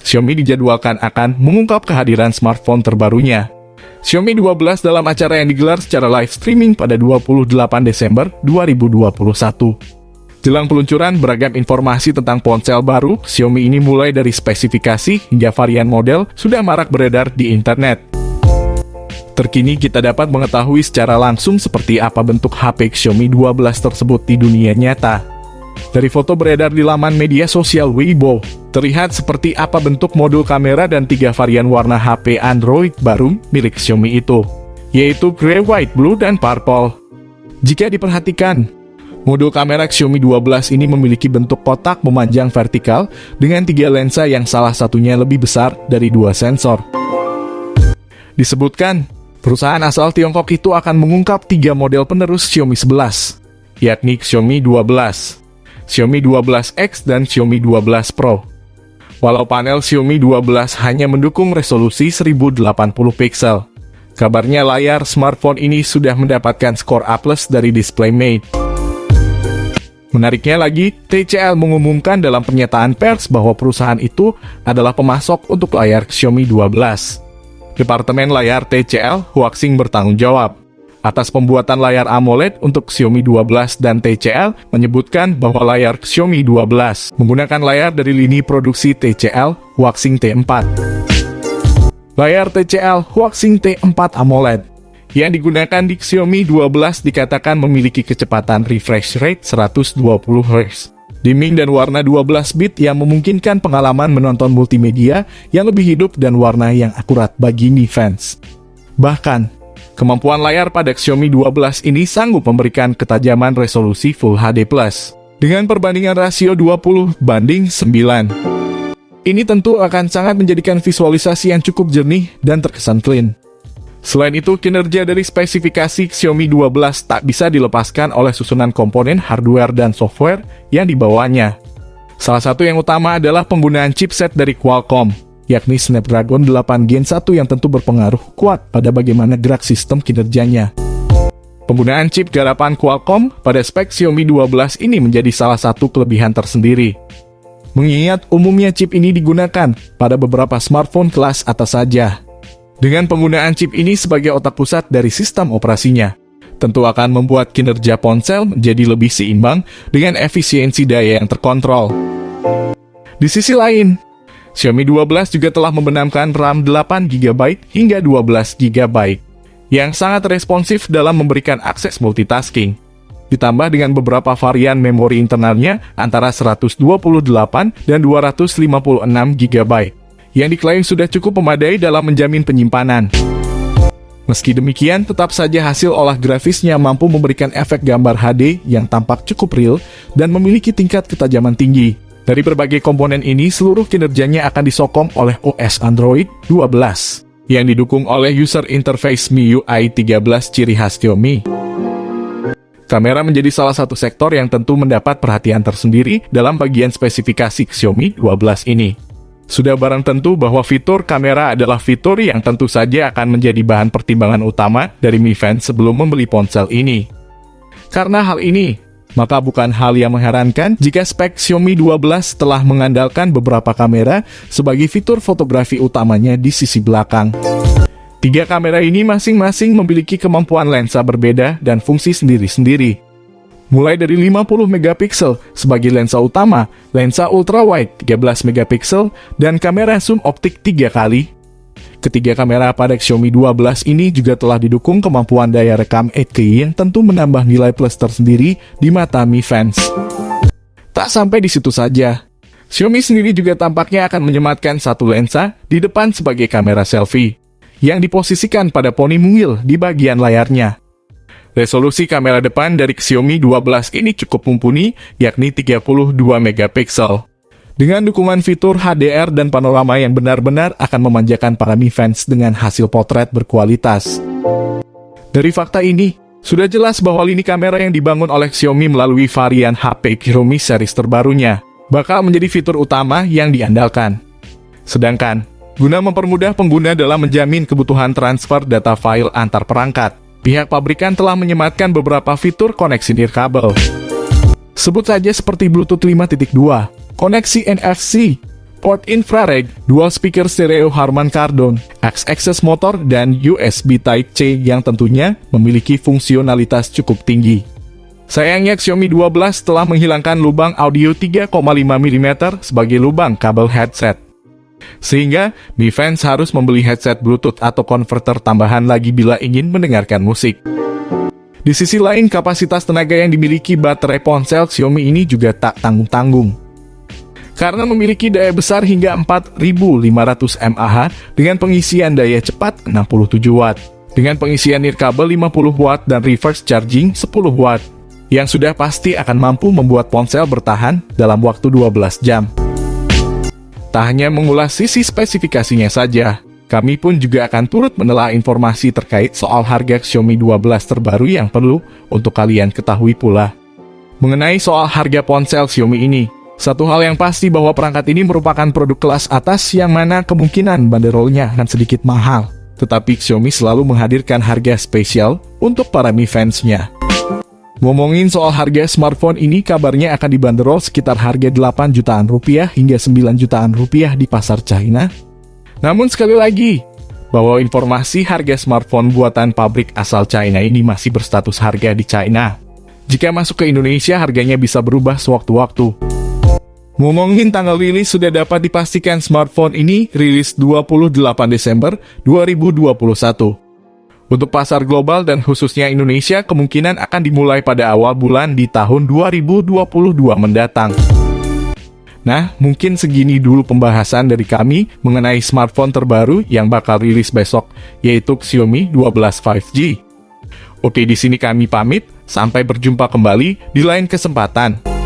Xiaomi dijadwalkan akan mengungkap kehadiran smartphone terbarunya. Xiaomi 12 dalam acara yang digelar secara live streaming pada 28 Desember 2021. Jelang peluncuran beragam informasi tentang ponsel baru, Xiaomi ini mulai dari spesifikasi hingga varian model sudah marak beredar di internet. Terkini kita dapat mengetahui secara langsung seperti apa bentuk HP Xiaomi 12 tersebut di dunia nyata. Dari foto beredar di laman media sosial Weibo, terlihat seperti apa bentuk modul kamera dan 3 varian warna HP Android baru milik Xiaomi itu, yaitu Grey, White, Blue, dan Purple. Jika diperhatikan, modul kamera Xiaomi 12 ini memiliki bentuk kotak memanjang vertikal dengan 3 lensa yang salah satunya lebih besar dari 2 sensor. Disebutkan, perusahaan asal Tiongkok itu akan mengungkap 3 model penerus Xiaomi 11, yakni Xiaomi 12, Xiaomi 12X, dan Xiaomi 12 Pro. Walau panel Xiaomi 12 hanya mendukung resolusi 1080 pixel, kabarnya layar smartphone ini sudah mendapatkan skor A+ dari DisplayMate. Menariknya lagi, TCL mengumumkan dalam pernyataan pers bahwa perusahaan itu adalah pemasok untuk layar Xiaomi 12. Departemen layar TCL, Huaxing bertanggung jawab atas pembuatan layar AMOLED untuk Xiaomi 12 dan TCL menyebutkan bahwa layar Xiaomi 12 menggunakan layar dari lini produksi TCL Huaxing T4. Layar TCL Huaxing T4 AMOLED yang digunakan di Xiaomi 12 dikatakan memiliki kecepatan refresh rate 120 Hz. Dimming dan warna 12 bit yang memungkinkan pengalaman menonton multimedia yang lebih hidup dan warna yang akurat bagi Mi fans. Bahkan, kemampuan layar pada Xiaomi 12 ini sanggup memberikan ketajaman resolusi Full HD+, dengan perbandingan rasio 20:9. Ini tentu akan sangat menjadikan visualisasi yang cukup jernih dan terkesan clean. Selain itu, kinerja dari spesifikasi Xiaomi 12 tak bisa dilepaskan oleh susunan komponen hardware dan software yang dibawanya. Salah satu yang utama adalah penggunaan chipset dari Qualcomm, yakni Snapdragon 8 Gen 1 yang tentu berpengaruh kuat pada bagaimana gerak sistem kinerjanya. Penggunaan chip garapan Qualcomm pada spek Xiaomi 12 ini menjadi salah satu kelebihan tersendiri. Mengingat umumnya chip ini digunakan pada beberapa smartphone kelas atas saja. Dengan penggunaan chip ini sebagai otak pusat dari sistem operasinya, tentu akan membuat kinerja ponsel menjadi lebih seimbang dengan efisiensi daya yang terkontrol. Di sisi lain, Xiaomi 12 juga telah membenamkan RAM 8GB hingga 12GB, yang sangat responsif dalam memberikan akses multitasking. Ditambah dengan beberapa varian memori internalnya antara 128 dan 256GB. Yang diklaim sudah cukup memadai dalam menjamin penyimpanan. Meski demikian, tetap saja hasil olah grafisnya mampu memberikan efek gambar HD yang tampak cukup real dan memiliki tingkat ketajaman tinggi. Dari berbagai komponen ini, seluruh kinerjanya akan disokong oleh OS Android 12, yang didukung oleh user interface MIUI 13 ciri khas Xiaomi. Kamera menjadi salah satu sektor yang tentu mendapat perhatian tersendiri dalam bagian spesifikasi Xiaomi 12 ini. Sudah barang tentu bahwa fitur kamera adalah fitur yang tentu saja akan menjadi bahan pertimbangan utama dari Mi fans sebelum membeli ponsel ini. Karena hal ini, maka bukan hal yang mengherankan jika spek Xiaomi 12 telah mengandalkan beberapa kamera sebagai fitur fotografi utamanya di sisi belakang. 3 kamera ini masing-masing memiliki kemampuan lensa berbeda dan fungsi sendiri-sendiri. Mulai dari 50 megapiksel sebagai lensa utama, lensa ultrawide 13 megapiksel, dan kamera zoom optik 3 kali. Ketiga kamera pada Xiaomi 12 ini juga telah didukung kemampuan daya rekam 8K yang tentu menambah nilai plus tersendiri di mata Mi fans. Tak sampai di situ saja, Xiaomi sendiri juga tampaknya akan menyematkan satu lensa di depan sebagai kamera selfie, yang diposisikan pada poni mungil di bagian layarnya. Resolusi kamera depan dari Xiaomi 12 ini cukup mumpuni, yakni 32 megapiksel. Dengan dukungan fitur HDR dan panorama yang benar-benar akan memanjakan para Mi fans dengan hasil potret berkualitas. Dari fakta ini, sudah jelas bahwa lini kamera yang dibangun oleh Xiaomi melalui varian HP Xiaomi series terbarunya bakal menjadi fitur utama yang diandalkan. Sedangkan, guna mempermudah pengguna dalam menjamin kebutuhan transfer data file antar perangkat, pihak pabrikan telah menyematkan beberapa fitur koneksi nirkabel. Sebut saja seperti Bluetooth 5.2, koneksi NFC, port infrared, dual speaker stereo Harman Kardon, X-axis motor, dan USB Type-C yang tentunya memiliki fungsionalitas cukup tinggi. Sayangnya Xiaomi 12 telah menghilangkan lubang audio 3,5 mm sebagai lubang kabel headset. Sehingga Mi Fans harus membeli headset Bluetooth atau konverter tambahan lagi bila ingin mendengarkan musik. Di sisi lain, kapasitas tenaga yang dimiliki baterai ponsel Xiaomi ini juga tak tanggung-tanggung. Karena memiliki daya besar hingga 4500 mAh dengan pengisian daya cepat 67 Watt, dengan pengisian nirkabel 50 Watt dan reverse charging 10 Watt, yang sudah pasti akan mampu membuat ponsel bertahan dalam waktu 12 jam. Tak hanya mengulas sisi spesifikasinya saja, kami pun juga akan turut menelaah informasi terkait soal harga Xiaomi 12 terbaru yang perlu untuk kalian ketahui pula. Mengenai soal harga ponsel Xiaomi ini, satu hal yang pasti bahwa perangkat ini merupakan produk kelas atas yang mana kemungkinan banderolnya akan sedikit mahal. Tetapi Xiaomi selalu menghadirkan harga spesial untuk para Mi Fans-nya. Ngomongin soal harga smartphone ini, kabarnya akan dibanderol sekitar harga 8 jutaan rupiah hingga 9 jutaan rupiah di pasar China. Namun sekali lagi, bahwa informasi harga smartphone buatan pabrik asal China ini masih berstatus harga di China. Jika masuk ke Indonesia, harganya bisa berubah sewaktu-waktu. Ngomongin tanggal rilis, sudah dapat dipastikan smartphone ini rilis 28 Desember 2021. Untuk pasar global dan khususnya Indonesia, kemungkinan akan dimulai pada awal bulan di tahun 2022 mendatang. Nah, mungkin segini dulu pembahasan dari kami mengenai smartphone terbaru yang bakal rilis besok, yaitu Xiaomi 12 5G. Oke, di sini kami pamit, sampai berjumpa kembali di lain kesempatan.